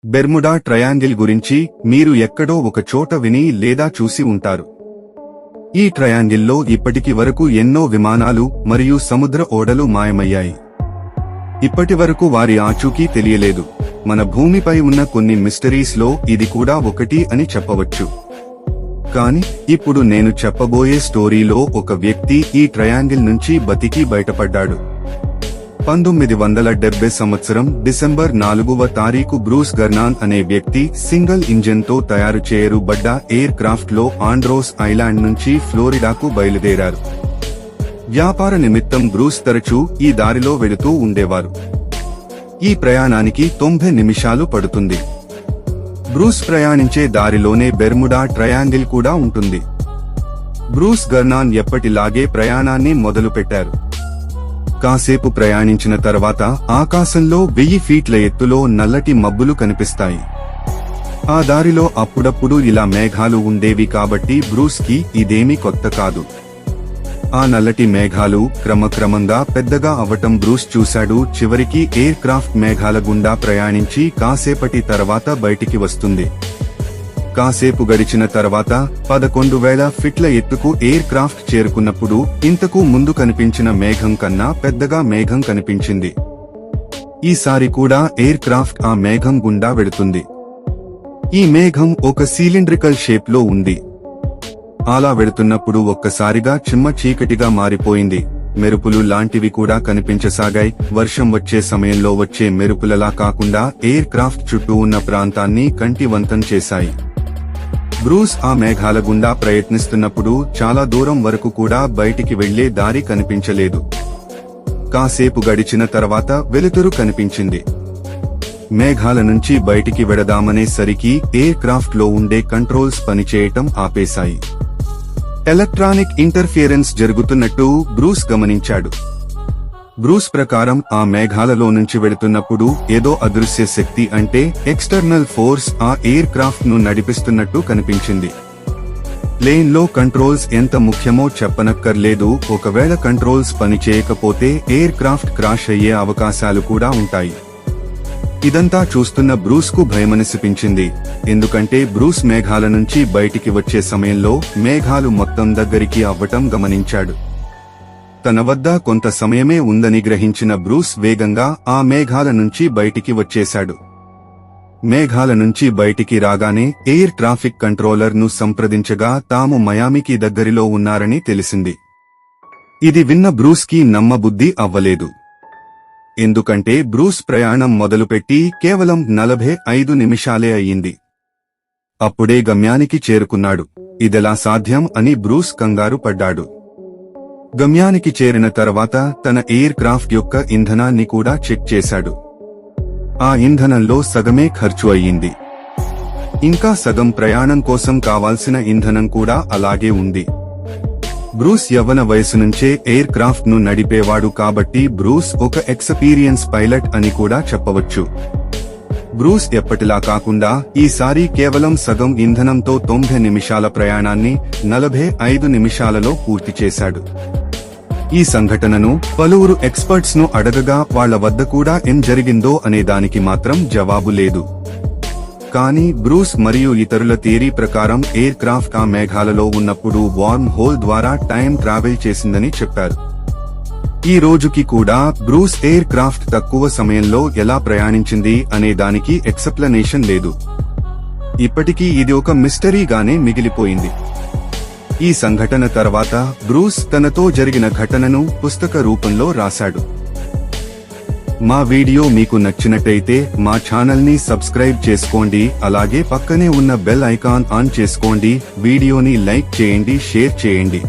Bermuda triangle గురించి మీరు ఎక్కడో ఒక చోట విని లేదా చూసి ఉంటారు. ఈ ట్రయాంగిల్లో ఇప్పటికి వరకు ఎన్నో విమానాలు మరియు సముద్ర ఓడలు మాయమయ్యాయి. ఇప్పటి వరకు వారి ఆచూకీ తెలియలేదు. మన భూమిపై ఉన్న కొన్ని మిస్టరీస్ లో ఇది కూడా ఒకటి అని చెప్పవచ్చు. కానీ ఇప్పుడు నేను చెప్పబోయే స్టోరీలో ఒక వ్యక్తి ఈ ట్రయాంగిల్ నుంచి బతికి బయటపడ్డాడు. 1970 సంవత్సరం డిసెంబర్ 4వ తారీఖు బ్రూస్ గర్నాన్ అనే వ్యక్తి సింగిల్ ఇంజిన్ తో తయారు చేయబడ్డ ఎయిర్ క్రాఫ్ట్ లో ఆండ్రోస్ ఐలాండ్ నుంచి ఫ్లోరిడాకు బయలుదేరారు. వ్యాపార నిమిత్తం బ్రూస్ తరచూ ఈ దారిలో వెళుతూ ఉండేవారు. ఈ ప్రయాణానికి 90 నిమిషాలు పడుతుంది. బ్రూస్ ప్రయాణించే దారిలోనే బెర్ముడా ట్రయాంగిల్ కూడా ఉంటుంది. బ్రూస్ గర్నాన్ ఎప్పటిలాగే ప్రయాణాన్ని మొదలుపెట్టారు. కాసేపు ప్రయాణించిన తర్వాత ఆకాశంలో 1000 ఫీట్ల ఎత్తులో నల్లటి మబ్బులు కనిపిస్తాయి. ఆ దారిలో అప్పుడప్పుడు ఇలా మేఘాలు ఉండేవి కాబట్టి బ్రూస్ కి ఇదేమీ కొత్త కాదు. ఆ నల్లటి మేఘాలు క్రమక్రమంగా పెద్దగా అవటం బ్రూస్ చూశాడు. చివరికి ఎయిర్ క్రాఫ్ట్ మేఘాల గుండా ప్రయాణించి కాసేపటి తర్వాత బయటికి వస్తుంది. కాసేపు గడిచిన తర్వాత 11,000 ఫీట్ల ఎత్తుకు ఎయిర్ క్రాఫ్ట్ చేరుకున్నప్పుడు ఇంతకు ముందు కనిపించిన మేఘం కన్నా పెద్దగా మేఘం కనిపించింది. ఈసారి కూడా ఎయిర్ క్రాఫ్ట్ ఆ మేఘం గుండా వెడుతుంది. ఈ మేఘం ఒక సిలిండ్రికల్ షేప్ లో ఉంది. అలా వెడుతున్నప్పుడు ఒక్కసారిగా చిమ్మ చీకటిగా మారిపోయింది. మెరుపులు లాంటివి కూడా కనిపించసాగాయి. వర్షం వచ్చే సమయంలో వచ్చే మెరుపులలా కాకుండా ఎయిర్ క్రాఫ్ట్ చుట్టూ ఉన్న ప్రాంతాన్ని కంటివంతం చేశాయి. బ్రూస్ ఆ మేఘాల గుండా ప్రయత్నిస్తున్నప్పుడు చాలా దూరం వరకు కూడా బయటికి వెళ్లే దారి కనిపించలేదు. కాసేపు గడిచిన తర్వాత వెలుతురు కనిపించింది. మేఘాల నుంచి బయటికి వెడదామనేసరికి ఎయిర్ క్రాఫ్ట్ లో ఉండే కంట్రోల్స్ పనిచేయటం ఆపేశాయి. ఎలక్ట్రానిక్ ఇంటర్ఫియరెన్స్ జరుగుతున్నట్టు బ్రూస్ గమనించాడు. బ్రూస్ ప్రకారం ఆ మేఘాలలో నుంచి వెళుతున్నప్పుడు ఏదో అదృశ్య శక్తి అంటే ఎక్స్టర్నల్ ఫోర్స్ ఆ ఎయిర్ క్రాఫ్ట్ ను నడిపిస్తున్నట్టు కనిపించింది. ప్లేన్ లో కంట్రోల్స్ ఎంత ముఖ్యమో చెప్పనక్కర్లేదు. ఒకవేళ కంట్రోల్స్ పనిచేయకపోతే ఎయిర్ క్రాఫ్ట్ క్రాష్ అయ్యే అవకాశాలు కూడా ఉంటాయి. ఇదంతా చూస్తున్న బ్రూస్ కు భయమనిపించింది. ఎందుకంటే బ్రూస్ మేఘాల నుంచి బయటికి వచ్చే సమయంలో మేఘాలు మొత్తం దగ్గరికి అవ్వటం గమనించాడు. తన వద్ద కొంత సమయమే ఉందని గ్రహించిన బ్రూస్ వేగంగా ఆ మేఘాల నుంచి బయటికి వచ్చేశాడు. మేఘాల నుంచి బయటికి రాగానే ఎయిర్ ట్రాఫిక్ కంట్రోలర్ ను సంప్రదించగా తాము మయామికి దగ్గరలో ఉన్నారని తెలిసింది. ఇది విన్న బ్రూస్ కి నమ్మబుద్ధి అవ్వలేదు. ఎందుకంటే బ్రూస్ ప్రయాణం మొదలుపెట్టి కేవలం 45 నిమిషాలే అయ్యింది. అప్పుడే గమ్యానికి చేరుకున్నాడు. ఇదెలా సాధ్యం అని బ్రూస్ కంగారు పడ్డాడు. గమ్యానికి చేరిన తర్వాత తన ఎయిర్ క్రాఫ్ట్ యొక్క ఇంధనాన్ని కూడా చెక్ చేశాడు. ఆ ఇంధనంలో సగమే ఖర్చు అయ్యింది. ఇంకా సగం ప్రయాణం కోసం కావాల్సిన ఇంధనం కూడా అలాగే ఉంది. బ్రూస్ యవ్వన వయసు నుంచే ఎయిర్ క్రాఫ్ట్ ను నడిపేవాడు కాబట్టి బ్రూస్ ఒక ఎక్స్పీరియన్స్ పైలట్ అని కూడా చెప్పవచ్చు. బ్రూస్ ఎప్పటిలా కాకుండా ఈసారి కేవలం సగం ఇంధనంతో 90 నిమిషాల ప్రయాణాన్ని 45 నిమిషాలలో పూర్తి చేశాడు. ఈ సంఘటనను పలువురు ఎక్స్పర్ట్స్ ను అడగగా వాళ్ల వద్ద కూడా ఏం జరిగిందో అనే దానికి మాత్రం జవాబు లేదు. కానీ బ్రూస్ మరియు ఇతరుల థియరీ ప్రకారం ఎయిర్ క్రాఫ్ట్ ఆ మేఘాలలో ఉన్నప్పుడు వార్మ్ హోల్ ద్వారా టైం ట్రావెల్ చేసిందని చెప్పారు. ఈ రోజుకి కూడా బ్రూస్ ఎయిర్ క్రాఫ్ట్ తక్కువ సమయంలో ఎలా ప్రయాణించింది అనే దానికి ఎక్స్ప్లనేషన్ లేదు. ఇప్పటికీ ఇది ఒక మిస్టరీగానే మిగిలిపోయింది. ఈ సంఘటన తర్వాత బ్రూస్ తనతో జరిగిన ఘటనను పుస్తక రూపంలో రాశాడు. మా వీడియో మీకు నచ్చినట్టయితే మా ఛానల్ ని సబ్స్క్రైబ్ చేసుకోండి. అలాగే పక్కనే ఉన్న బెల్ ఐకాన్ ఆన్ చేసుకోండి. వీడియోని లైక్ చేయండి, షేర్ చేయండి.